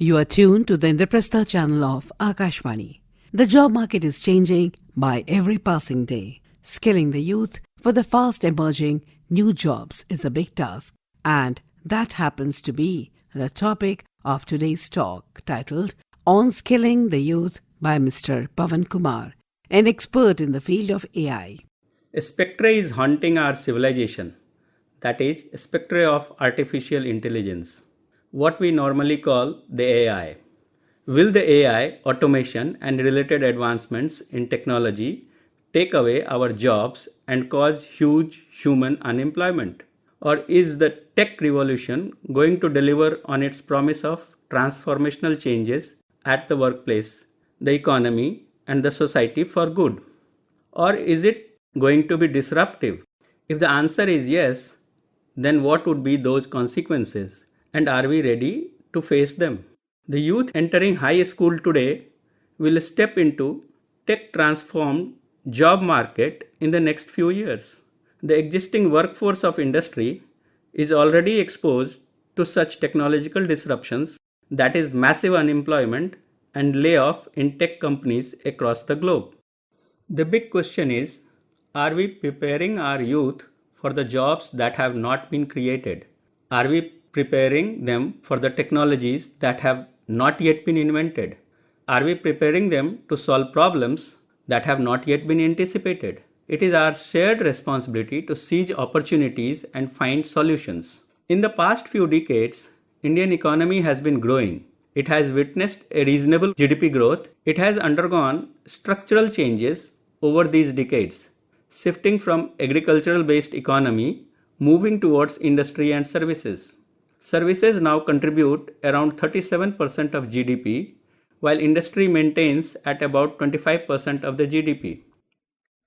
You are tuned to the Indraprastha channel of Akashvani. The job market is changing by every passing day. Skilling the youth for the fast emerging new jobs is a big task, and that happens to be the topic of today's talk, titled On Skilling the Youth by Mr. Pawan Kumar, an expert in the field of AI. A spectre is haunting our civilization, that is, a spectre of artificial intelligence, what we normally call the AI. Will the AI, automation, and related advancements in technology take away our jobs and cause huge human unemployment? Or is the tech revolution going to deliver on its promise of transformational changes at the workplace, the economy, and the society for good? Or is it going to be disruptive? If the answer is yes, then what would be those consequences? And are we ready to face them? The youth entering high school today will step into tech transformed job market in the next few years. The existing workforce of industry is already exposed to such technological disruptions, that is massive unemployment and layoff in tech companies across the globe. The big question is, are we preparing our youth for the jobs that have not been created? Are we preparing them for the technologies that have not yet been invented? Are we preparing them to solve problems that have not yet been anticipated? It is our shared responsibility to seize opportunities and find solutions. In the past few decades, Indian economy has been growing. It has witnessed a reasonable GDP growth. It has undergone structural changes over these decades, shifting from agricultural-based economy, moving towards industry and services. Services now contribute around 37% of GDP, while industry maintains at about 25% of the GDP.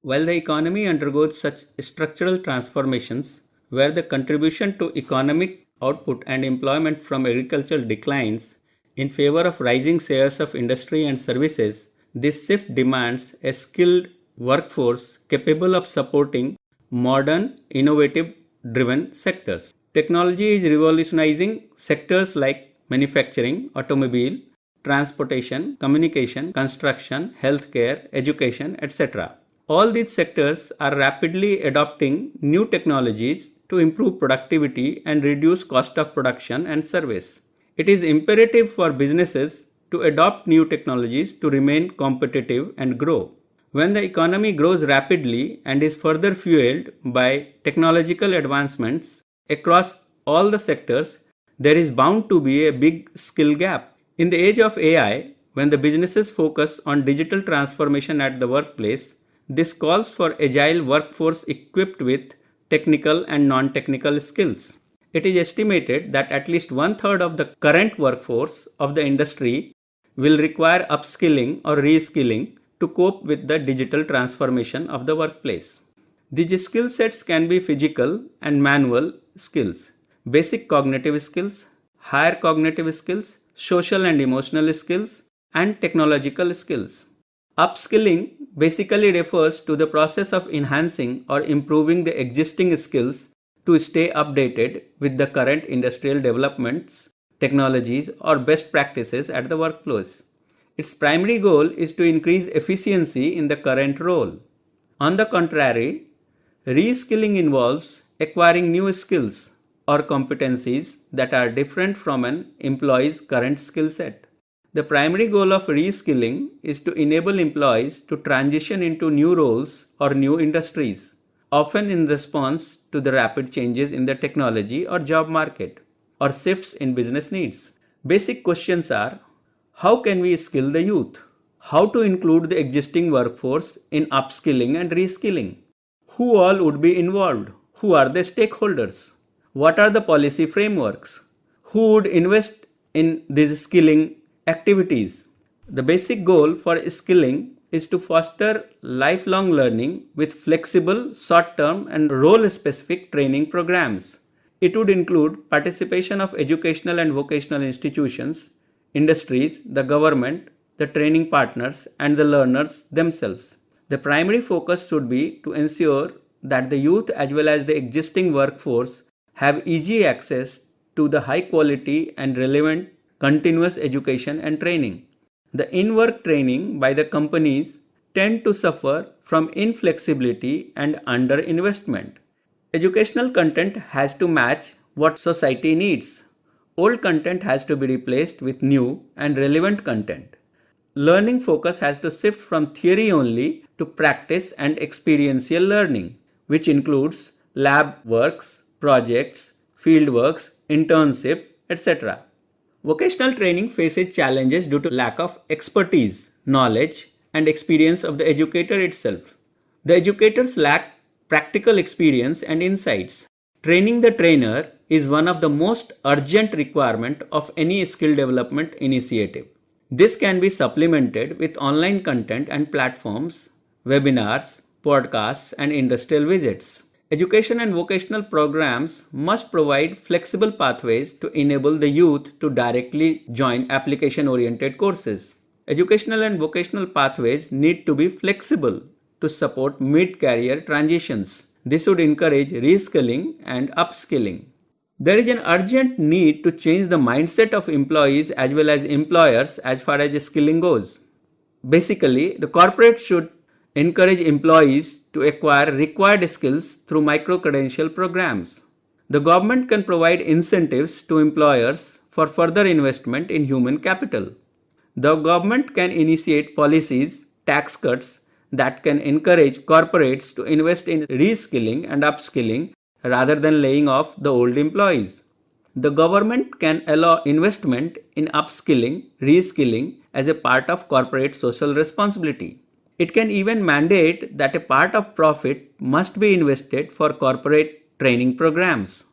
While the economy undergoes such structural transformations, where the contribution to economic output and employment from agriculture declines in favor of rising shares of industry and services, this shift demands a skilled workforce capable of supporting modern, innovative-driven sectors. Technology is revolutionizing sectors like manufacturing, automobile, transportation, communication, construction, healthcare, education, etc. All these sectors are rapidly adopting new technologies to improve productivity and reduce cost of production and service. It is imperative for businesses to adopt new technologies to remain competitive and grow. When the economy grows rapidly and is further fueled by technological advancements across all the sectors, there is bound to be a big skill gap. In the age of AI, when the businesses focus on digital transformation at the workplace, this calls for agile workforce equipped with technical and non-technical skills. It is estimated that at least one-third of the current workforce of the industry will require upskilling or reskilling to cope with the digital transformation of the workplace. These skill sets can be physical and manual skills, basic cognitive skills, higher cognitive skills, social and emotional skills, and technological skills. Upskilling basically refers to the process of enhancing or improving the existing skills to stay updated with the current industrial developments, technologies, or best practices at the workplace. Its primary goal is to increase efficiency in the current role. On the contrary, reskilling involves acquiring new skills or competencies that are different from an employee's current skill set. The primary goal of reskilling is to enable employees to transition into new roles or new industries, often in response to the rapid changes in the technology or job market, or shifts in business needs. Basic questions are: how can we skill the youth? How to include the existing workforce in upskilling and reskilling? Who all would be involved? Who are the stakeholders? What are the policy frameworks? Who would invest in these skilling activities? The basic goal for skilling is to foster lifelong learning with flexible, short-term and role-specific training programs. It would include participation of educational and vocational institutions, industries, the government, the training partners, and the learners themselves. The primary focus should be to ensure that the youth as well as the existing workforce have easy access to the high quality and relevant continuous education and training. The in-work training by the companies tend to suffer from inflexibility and underinvestment. Educational content has to match what society needs. Old content has to be replaced with new and relevant content. Learning focus has to shift from theory only to practice and experiential learning, which includes lab works, projects, field works, internship, etc. Vocational training faces challenges due to lack of expertise, knowledge, and experience of the educator itself. The educators lack practical experience and insights. Training the trainer is one of the most urgent requirement of any skill development initiative. This can be supplemented with online content and platforms, webinars, podcasts, and industrial visits. Education and vocational programs must provide flexible pathways to enable the youth to directly join application-oriented courses. Educational and vocational pathways need to be flexible to support mid-career transitions. This would encourage reskilling and upskilling. There is an urgent need to change the mindset of employees as well as employers as far as skilling goes. Basically, the corporate should encourage employees to acquire required skills through micro-credential programs. The government can provide incentives to employers for further investment in human capital. The government can initiate policies, tax cuts that can encourage corporates to invest in reskilling and upskilling rather than laying off the old employees. The government can allow investment in upskilling, reskilling as a part of corporate social responsibility. It can even mandate that a part of profit must be invested for corporate training programs.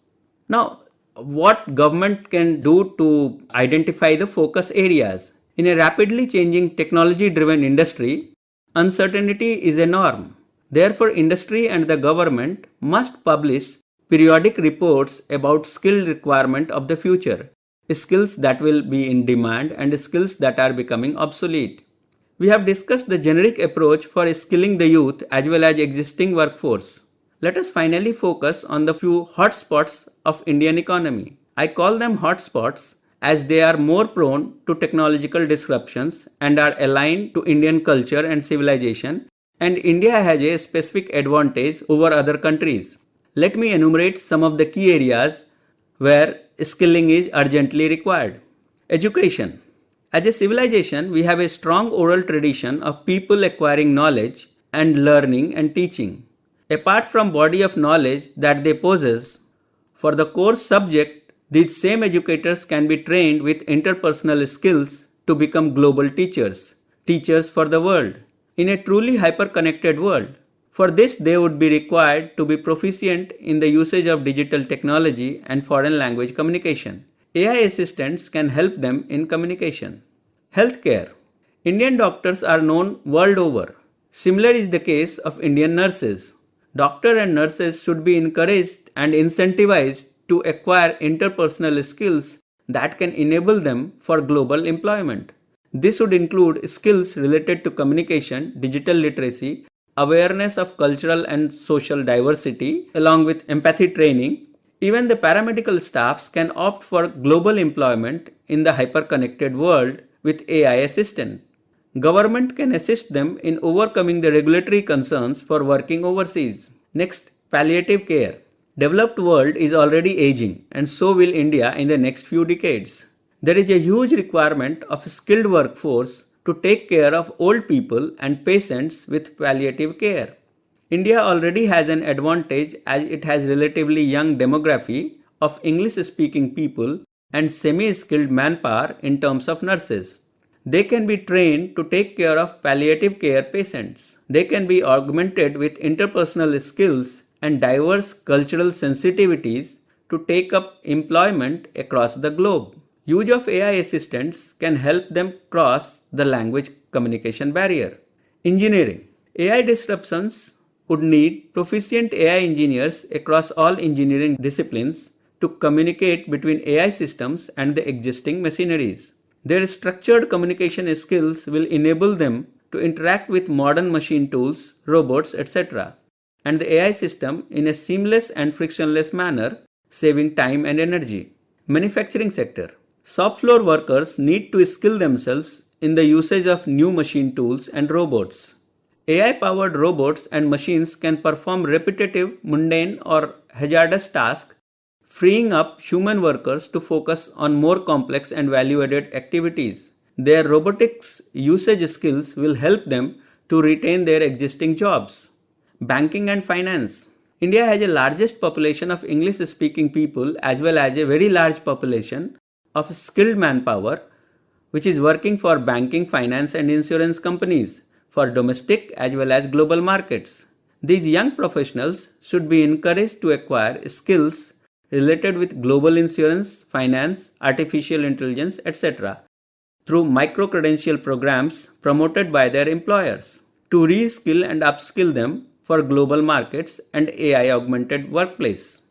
Now, what government can do to identify the focus areas? In a rapidly changing technology-driven industry, uncertainty is a norm. Therefore, industry and the government must publish periodic reports about skill requirement of the future, skills that will be in demand and skills that are becoming obsolete. We have discussed the generic approach for skilling the youth as well as existing workforce. Let us finally focus on the few hotspots of Indian economy. I call them hotspots as they are more prone to technological disruptions and are aligned to Indian culture and civilization, and India has a specific advantage over other countries. Let me enumerate some of the key areas where skilling is urgently required. Education. As a civilization, we have a strong oral tradition of people acquiring knowledge and learning and teaching. Apart from body of knowledge that they possess, for the core subject, these same educators can be trained with interpersonal skills to become global teachers, teachers for the world, in a truly hyper-connected world. For this, they would be required to be proficient in the usage of digital technology and foreign language communication. AI assistants can help them in communication. Healthcare. Indian doctors are known world over. Similar is the case of Indian nurses. Doctors and nurses should be encouraged and incentivized to acquire interpersonal skills that can enable them for global employment. This would include skills related to communication, digital literacy, awareness of cultural and social diversity, along with empathy training. Even the paramedical staffs can opt for global employment in the hyper-connected world with AI assistant. Government can assist them in overcoming the regulatory concerns for working overseas. Next, palliative care. Developed world is already aging, and so will India in the next few decades. There is a huge requirement of a skilled workforce to take care of old people and patients with palliative care. India already has an advantage as it has relatively young demography of English-speaking people and semi-skilled manpower in terms of nurses. They can be trained to take care of palliative care patients. They can be augmented with interpersonal skills and diverse cultural sensitivities to take up employment across the globe. Use of AI assistants can help them cross the language communication barrier. Engineering. AI disruptions would need proficient AI engineers across all engineering disciplines to communicate between AI systems and the existing machineries. Their structured communication skills will enable them to interact with modern machine tools, robots, etc., and the AI system in a seamless and frictionless manner, saving time and energy. Manufacturing sector. Shop floor workers need to skill themselves in the usage of new machine tools and robots. AI powered robots and machines can perform repetitive, mundane, or hazardous tasks, freeing up human workers to focus on more complex and value added activities. Their robotics usage skills will help them to retain their existing jobs. Banking and finance. India has the largest population of English speaking people as well as a very large population of skilled manpower which is working for banking, finance and insurance companies for domestic as well as global markets. These young professionals should be encouraged to acquire skills related with global insurance, finance, artificial intelligence, etc. through micro-credential programs promoted by their employers to reskill and upskill them for global markets and AI augmented workplace.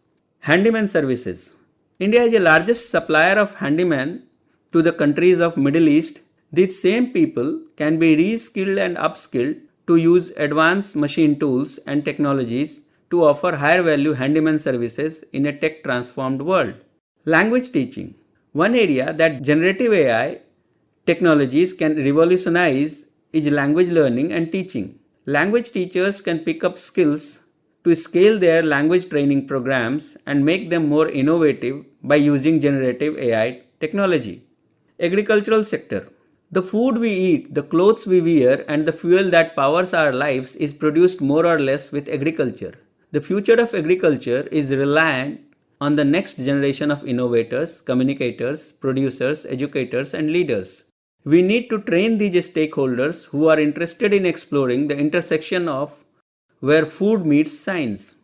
Handyman services. India is the largest supplier of handyman to the countries of Middle East. These same people can be reskilled and upskilled to use advanced machine tools and technologies to offer higher value handyman services in a tech transformed world. Language teaching. One area that generative AI technologies can revolutionize is language learning and teaching. Language teachers can pick up skills to scale their language training programs and make them more innovative by using generative AI technology. Agricultural sector. The food we eat, the clothes we wear, and the fuel that powers our lives is produced more or less with agriculture. The future of agriculture is reliant on the next generation of innovators, communicators, producers, educators, and leaders. We need to train these stakeholders who are interested in exploring the intersection of where food meets science.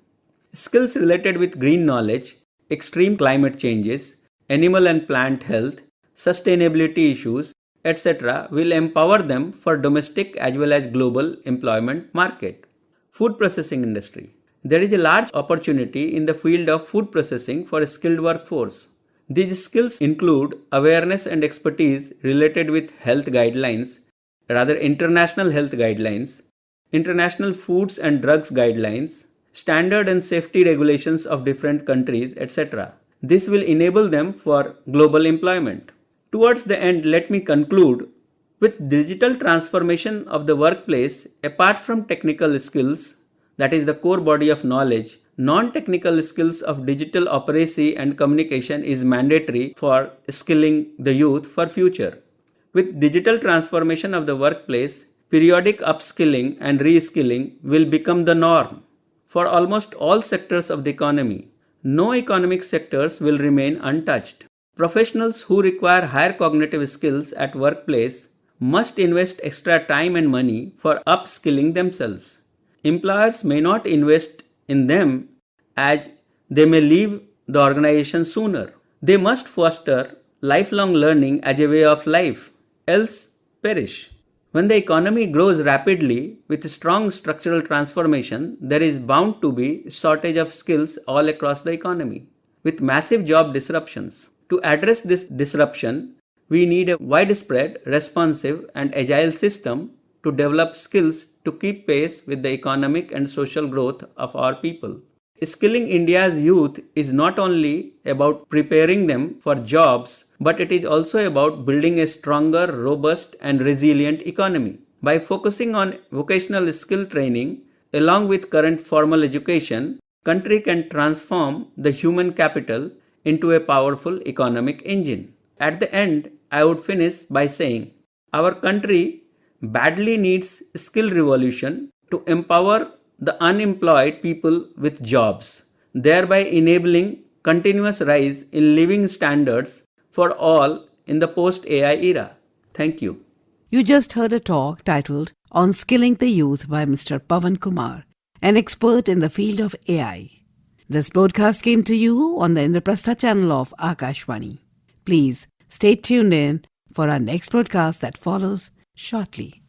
Skills related with green knowledge, extreme climate changes, animal and plant health, sustainability issues, etc. will empower them for domestic as well as global employment market. Food processing industry. There is a large opportunity in the field of food processing for a skilled workforce. These skills include awareness and expertise related with health guidelines, rather international health guidelines, international foods and drugs guidelines, standard and safety regulations of different countries, etc. This will enable them for global employment. Towards the end, let me conclude with digital transformation of the workplace. Apart from technical skills, that is the core body of knowledge, non-technical skills of digital operacy and communication is mandatory for skilling the youth for future. With digital transformation of the workplace, periodic upskilling and reskilling will become the norm for almost all sectors of the economy. No economic sectors will remain untouched. Professionals who require higher cognitive skills at workplace must invest extra time and money for upskilling themselves. Employers may not invest in them as they may leave the organization sooner. They must foster lifelong learning as a way of life, else perish. When the economy grows rapidly with strong structural transformation, there is bound to be shortage of skills all across the economy, with massive job disruptions. To address this disruption, we need a widespread, responsive, and agile system to develop skills to keep pace with the economic and social growth of our people. Skilling India's youth is not only about preparing them for jobs, but it is also about building a stronger, robust, and resilient economy. By focusing on vocational skill training along with current formal education, country can transform the human capital into a powerful economic engine. At the end, I would finish by saying, our country badly needs skill revolution to empower the unemployed people with jobs, thereby enabling continuous rise in living standards for all in the post-AI era. Thank you. You just heard a talk titled On Skilling the Youth by Mr. Pawan Kumar, an expert in the field of AI. This broadcast came to you on the Indraprastha channel of Akashvani. Please stay tuned in for our next broadcast that follows shortly.